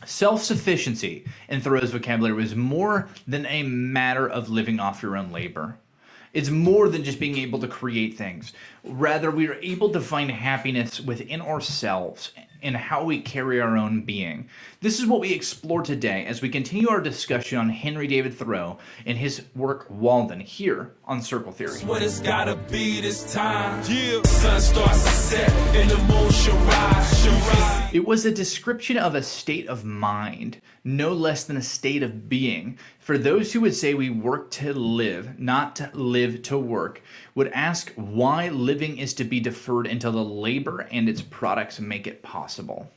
Self-sufficiency, in Thoreau's vocabulary, was more than a matter of living off your own labor. It's more than just being able to create things. Rather, we are able to find happiness within ourselves and how we carry our own being. This is what we explore today as we continue our discussion on Henry David Thoreau and his work Walden here on Circle Theory. What it's gotta be this time. Yeah. Sun starts to set and the moon should rise. It was a description of a state of mind, no less than a state of being. For those who would say we work to live, not to live to work, would ask why living is to be deferred until the labor and its products make it possible.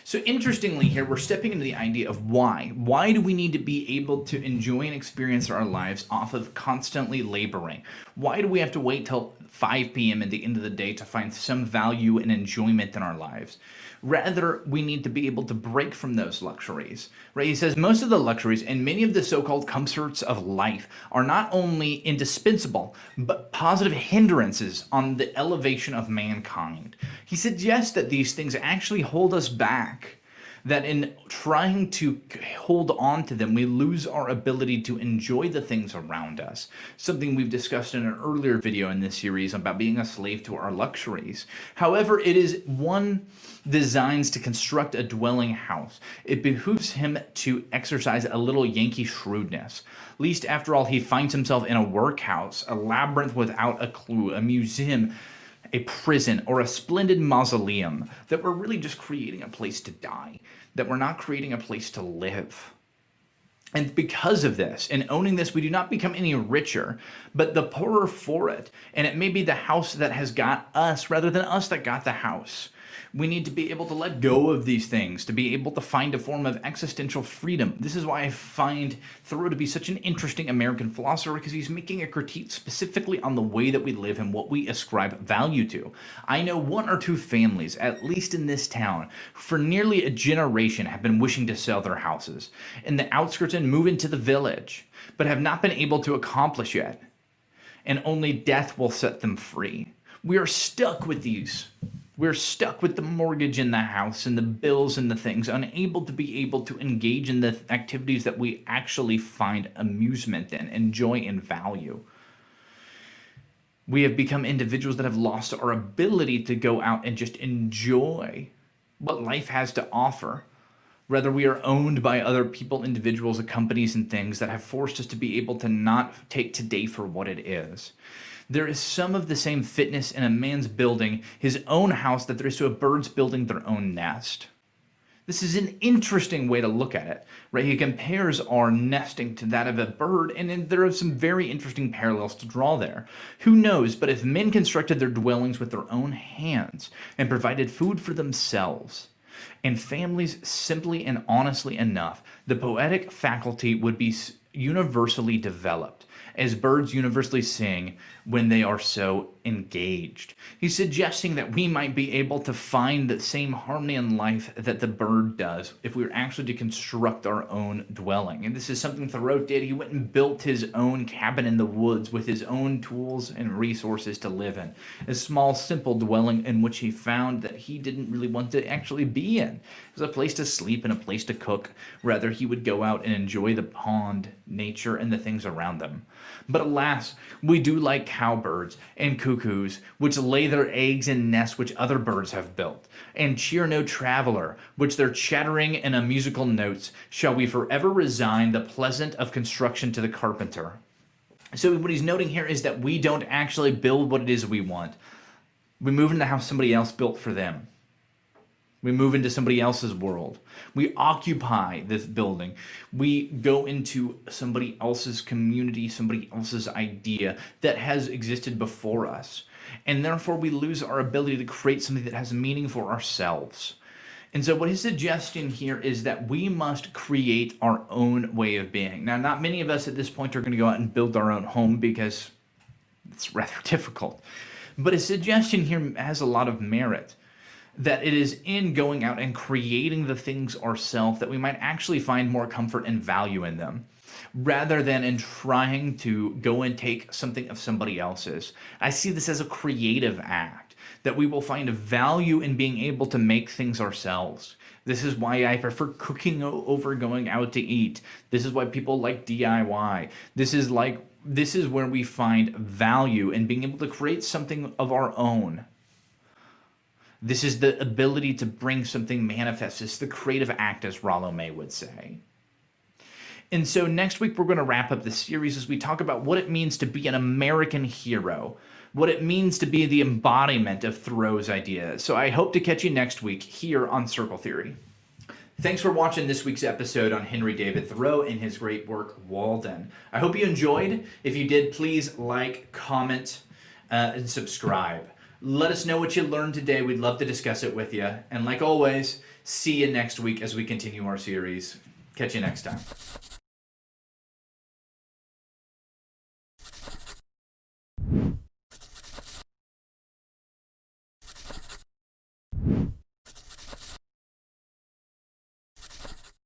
So interestingly here, we're stepping into the idea of why. Why do we need to be able to enjoy and experience our lives off of constantly laboring? Why do we have to wait till 5 p.m. at the end of the day to find some value and enjoyment in our lives? Rather, we need to be able to break from those luxuries, right? He says most of the luxuries and many of the so-called comforts of life are not only indispensable, but positive hindrances on the elevation of mankind. He suggests that these things actually hold us back, that in trying to hold on to them, we lose our ability to enjoy the things around us. Something we've discussed in an earlier video in this series about being a slave to our luxuries. However, it is one designs to construct a dwelling house. It behooves him to exercise a little Yankee shrewdness. Least after all, he finds himself in a workhouse, a labyrinth without a clue, a museum, a prison, or a splendid mausoleum, that we're really just creating a place to die, that we're not creating a place to live. And because of this, in owning this, we do not become any richer, but the poorer for it. And it may be the house that has got us rather than us that got the house. We need to be able to let go of these things, to be able to find a form of existential freedom. This is why I find Thoreau to be such an interesting American philosopher, because he's making a critique specifically on the way that we live and what we ascribe value to. I know 1 or 2 families, at least in this town, for nearly a generation have been wishing to sell their houses in the outskirts and move into the village, but have not been able to accomplish yet. And only death will set them free. We are stuck with these. We're stuck with the mortgage in the house and the bills and the things, unable to be able to engage in the activities that we actually find amusement in, enjoy, and value. We have become individuals that have lost our ability to go out and just enjoy what life has to offer. Rather, we are owned by other people, individuals, companies, and things that have forced us to be able to not take today for what it is. There is some of the same fitness in a man's building his own house that there is to a bird's building their own nest. This is an interesting way to look at it, right? He compares our nesting to that of a bird, and there are some very interesting parallels to draw there. Who knows, but if men constructed their dwellings with their own hands and provided food for themselves, and families simply and honestly enough, the poetic faculty would be universally developed, as birds universally sing when they are so engaged. He's suggesting that we might be able to find the same harmony in life that the bird does if we were actually to construct our own dwelling. And this is something Thoreau did. He went and built his own cabin in the woods with his own tools and resources to live in. A small, simple dwelling in which he found that he didn't really want to actually be in. It was a place to sleep and a place to cook. Rather, he would go out and enjoy the pond, nature, and the things around them. But alas, we do like cowbirds and cuckoos, which lay their eggs in nests which other birds have built, and cheer no traveler, which their chattering and musical notes shall we forever resign the pleasant of construction to the carpenter. So what he's noting here is that we don't actually build what it is we want. We move into the house somebody else built for them. We move into somebody else's world. We occupy this building. We go into somebody else's community, somebody else's idea that has existed before us. And therefore we lose our ability to create something that has meaning for ourselves. And so what his suggestion here is that we must create our own way of being. Now, not many of us at this point are going to go out and build our own home because it's rather difficult. But his suggestion here has a lot of merit. That it is in going out and creating the things ourselves that we might actually find more comfort and value in them, rather than in trying to go and take something of somebody else's. I see this as a creative act, that we will find value in being able to make things ourselves. This is why I prefer cooking over going out to eat. This is why people like DIY. This is where we find value in being able to create something of our own. This is the ability to bring something manifest. It's the creative act, as Rollo May would say. And so next week, we're going to wrap up the series as we talk about what it means to be an American hero, what it means to be the embodiment of Thoreau's ideas. So I hope to catch you next week here on Circle Theory. Thanks for watching this week's episode on Henry David Thoreau and his great work, Walden. I hope you enjoyed. If you did, please like, comment, and subscribe. Let us know what you learned today. We'd love to discuss it with you. And like always, see you next week as we continue our series. Catch you next time.